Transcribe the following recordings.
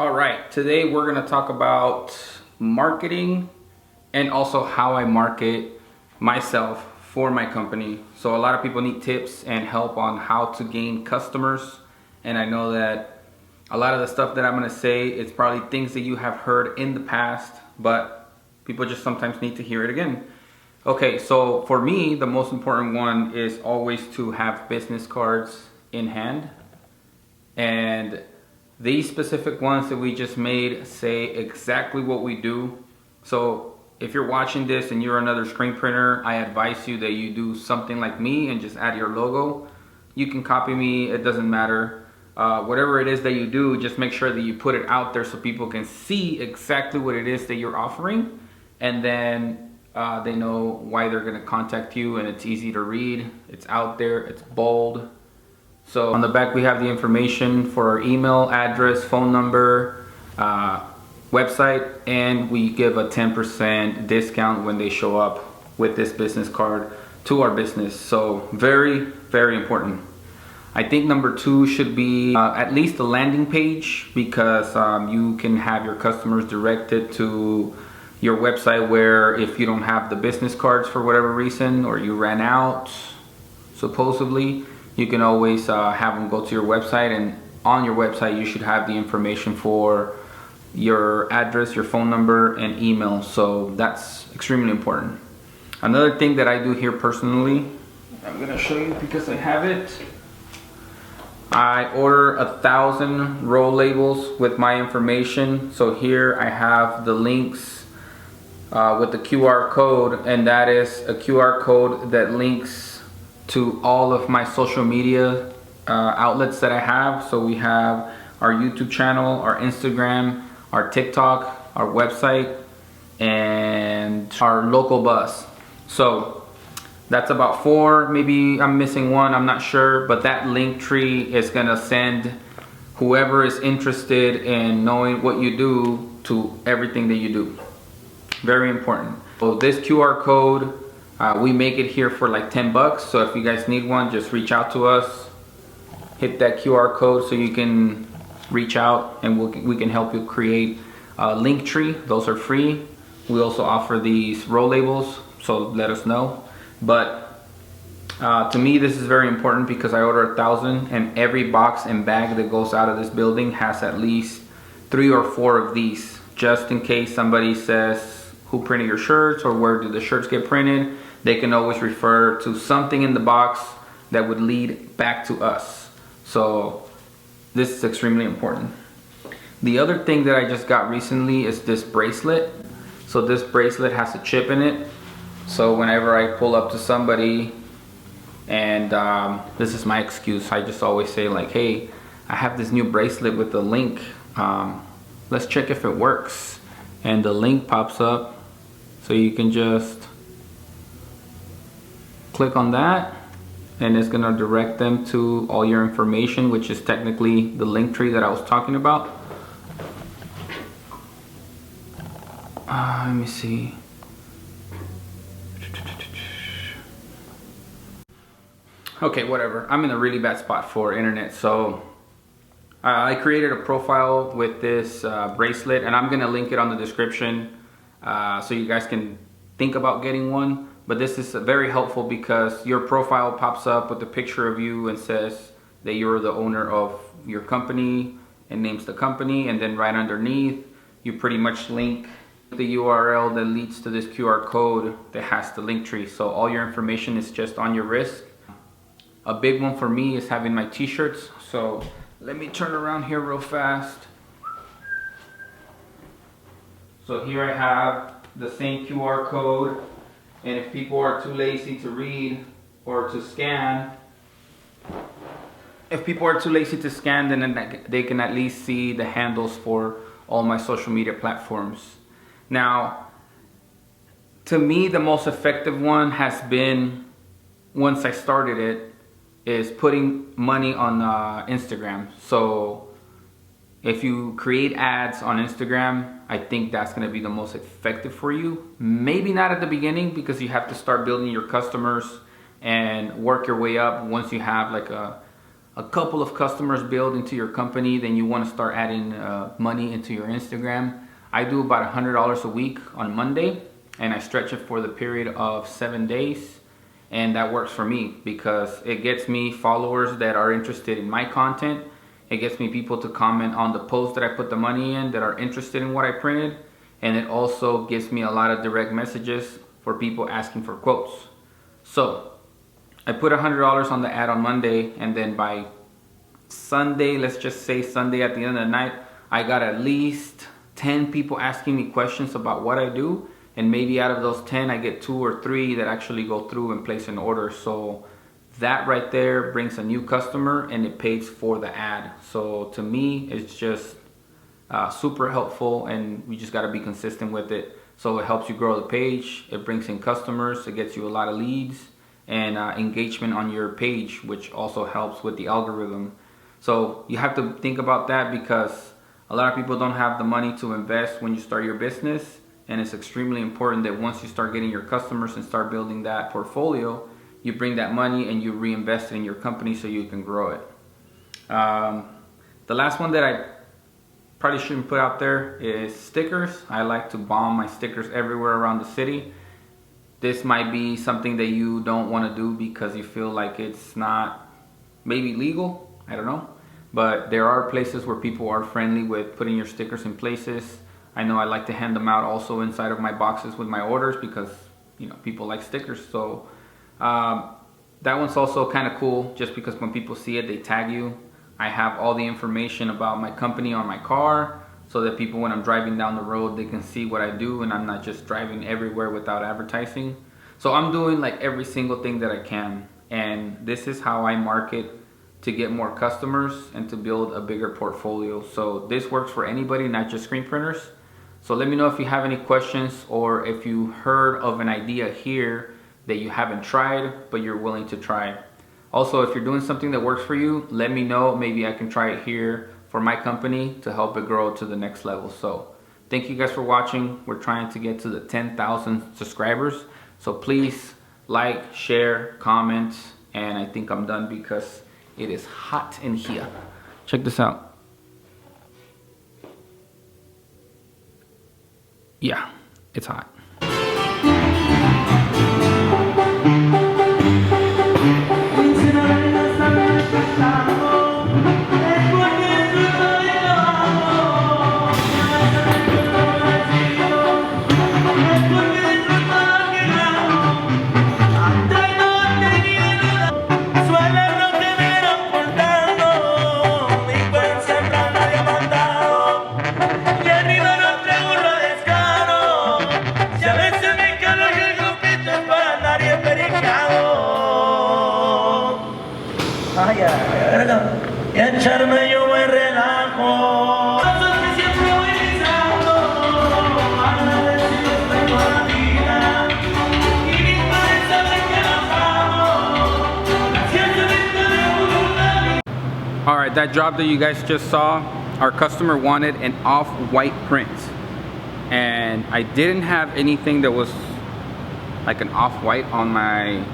All right, today we're gonna talk about marketing and also how I market myself for my company. So a lot of people need tips and help on how to gain customers. And I know that a lot of the stuff that I'm gonna say is probably things that you have heard in the past, but people just sometimes need to hear it again. Okay, so for me, the most important one is always to have business cards in hand. And these specific ones that we just made say exactly what we do. So if you're watching this and you're another screen printer, I advise you that you do something like me and just add your logo. You can copy me, it doesn't matter. Whatever it is that you do, just make sure that you put it out there so people can see exactly what it is that you're offering. And then they know why they're gonna contact you, and it's easy to read. It's out there, it's bold. So on the back we have the information for our email address, phone number, website, and we give a 10% discount when they show up with this business card to our business. So very, very important. I think number 2 should be at least a landing page, because you can have your customers directed to your website, where if you don't have the business cards for whatever reason, or you ran out supposedly, you can always have them go to your website, and on your website you should have the information for your address, your phone number, and email. So that's extremely important. Another thing that I do here personally, I'm gonna show you because I have it. I order 1,000 roll labels with my information. So here I have the links with the QR code, and that is a QR code that links to all of my social media outlets that I have. So we have our YouTube channel, our Instagram, our TikTok, our website, and our local bus. So that's about 4, maybe I'm missing one, I'm not sure, but that link tree is gonna send whoever is interested in knowing what you do to everything that you do. Very important. So this QR code, we make it here for like 10 bucks. So if you guys need one, just reach out to us. Hit that QR code so you can reach out, and we can help you create a link tree. Those are free. We also offer these roll labels, so let us know. But to me, this is very important because I order 1,000, and every box and bag that goes out of this building has at least 3 or 4 of these, just in case somebody says, who printed your shirts, or where did the shirts get printed? They can always refer to something in the box that would lead back to us. So this is extremely important. The other thing that I just got recently is this bracelet. So this bracelet has a chip in it. So whenever I pull up to somebody, and this is my excuse, I just always say like, hey, I have this new bracelet with the Linq. Let's check if it works. And the link pops up. So you can just click on that, and it's gonna direct them to all your information, which is technically the link tree that I was talking about. Let me see. Okay, whatever. I'm in a really bad spot for internet, so I created a profile with this bracelet, and I'm gonna link it on the description so you guys can think about getting one. But this is very helpful because your profile pops up with a picture of you and says that you're the owner of your company, and names the company, and then right underneath you pretty much link the URL that leads to this QR code that has the link tree. So all your information is just on your wrist. A big one for me is having my t-shirts. So let me turn around here real fast. So here I have the same QR code, and if people are too lazy to read or to scan, then they can at least see the handles for all my social media platforms. Now, to me, the most effective one has been, once I started it, is putting money on Instagram. So if you create ads on Instagram, I think that's gonna be the most effective for you. Maybe not at the beginning, because you have to start building your customers and work your way up once you have like a a couple of customers build into your company, then you want to start adding money into your Instagram. I do about $100 a week on Monday, and I stretch it for the period of 7 days. And that works for me because it gets me followers that are interested in my content. It gets me people to comment on the post that I put the money in that are interested in what I printed. And it also gives me a lot of direct messages for people asking for quotes. So I put $100 on the ad on Monday, and then by Sunday, let's just say Sunday at the end of the night, I got at least 10 people asking me questions about what I do. And maybe out of those 10, I get 2 or 3 that actually go through and place an order. So that right there brings a new customer, and it pays for the ad. So to me, it's just super helpful, and we just got to be consistent with it. So it helps you grow the page, it brings in customers, it gets you a lot of leads and engagement on your page, which also helps with the algorithm. So you have to think about that, because a lot of people don't have the money to invest when you start your business. And it's extremely important that once you start getting your customers and start building that portfolio, you bring that money and you reinvest it in your company so you can grow it. The last one that I probably shouldn't put out there is stickers. I like to bomb my stickers everywhere around the city. This might be something that you don't want to do because you feel like it's not maybe legal. I don't know. But there are places where people are friendly with putting your stickers in places. I know I like to hand them out also inside of my boxes with my orders because, you know, people like stickers. So that one's also kind of cool, just because when people see it, they tag you. I have all the information about my company on my car so that people, when I'm driving down the road, they can see what I do, and I'm not just driving everywhere without advertising. So I'm doing like every single thing that I can, and this is how I market to get more customers and to build a bigger portfolio. So this works for anybody, not just screen printers. So let me know if you have any questions, or if you heard of an idea here that you haven't tried but you're willing to try. Also, if you're doing something that works for you, let me know. Maybe I can try it here for my company to help it grow to the next level. So thank you guys for watching. We're trying to get to the 10,000 subscribers. So please like, share, comment, and I think I'm done because it is hot in here. Check this out. Yeah, it's hot. Y echarme yo me relajo. Cosas que siempre voy pensando, agradecido estoy con la vida. Y mis padres saben que los amo. Gracias a Dios de All right, that job that you guys just saw, our customer wanted an off-white print. And I didn't have anything that was like an off-white on my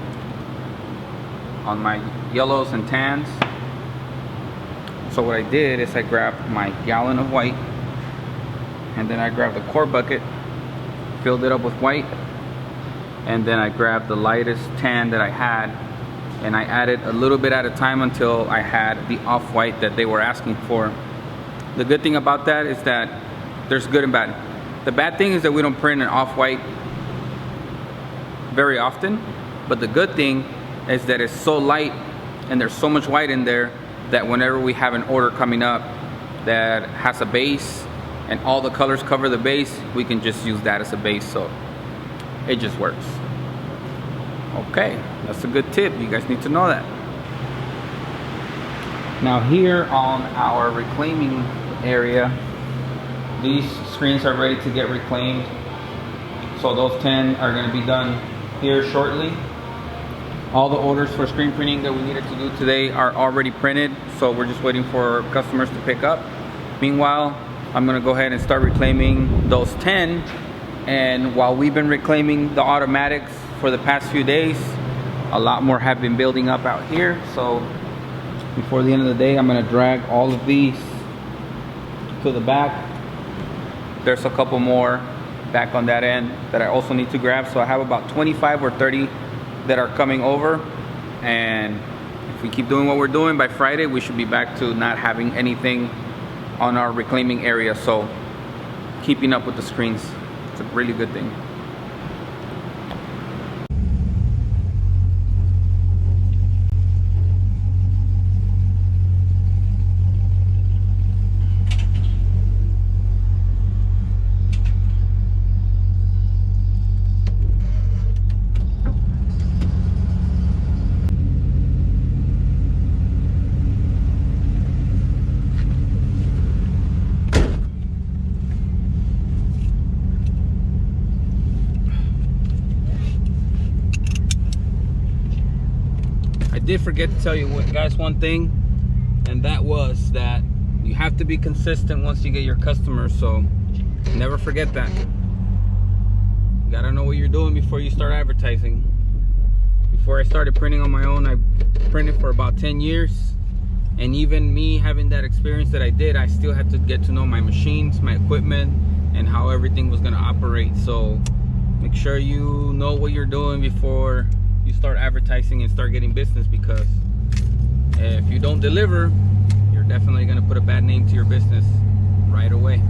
yellows and tans. So what I did is I grabbed my gallon of white, and then I grabbed the quart bucket, filled it up with white, and then I grabbed the lightest tan that I had, and I added a little bit at a time until I had the off-white that they were asking for. The good thing about that is that there's good and bad. The bad thing is that we don't print an off-white very often, but the good thing is that it's so light and there's so much white in there that whenever we have an order coming up that has a base and all the colors cover the base, we can just use that as a base. So it just works. Okay, that's a good tip. You guys need to know that. Now here on our reclaiming area, these screens are ready to get reclaimed. So those 10 are going to be done here shortly. All the orders for screen printing that we needed to do today are already printed, so we're just waiting for customers to pick up. Meanwhile, I'm gonna go ahead and start reclaiming those 10. And while we've been reclaiming the automatics for the past few days, a lot more have been building up out here. So before the end of the day. I'm gonna drag all of these to the back. There's a couple more back on that end that I also need to grab. So I have about 25 or 30 that are coming over, and if we keep doing what we're doing, by Friday we should be back to not having anything on our reclaiming area. So keeping up with the screens, it's a really good thing. I did forget to tell you guys one thing, and that was that you have to be consistent once you get your customers, so never forget that. You gotta know what you're doing before you start advertising. Before I started printing on my own, I printed for about 10 years, and even me having that experience that I did, I still had to get to know my machines, my equipment, and how everything was gonna operate. So make sure you know what you're doing before you start advertising and start getting business, because if you don't deliver, you're definitely going to put a bad name to your business right away.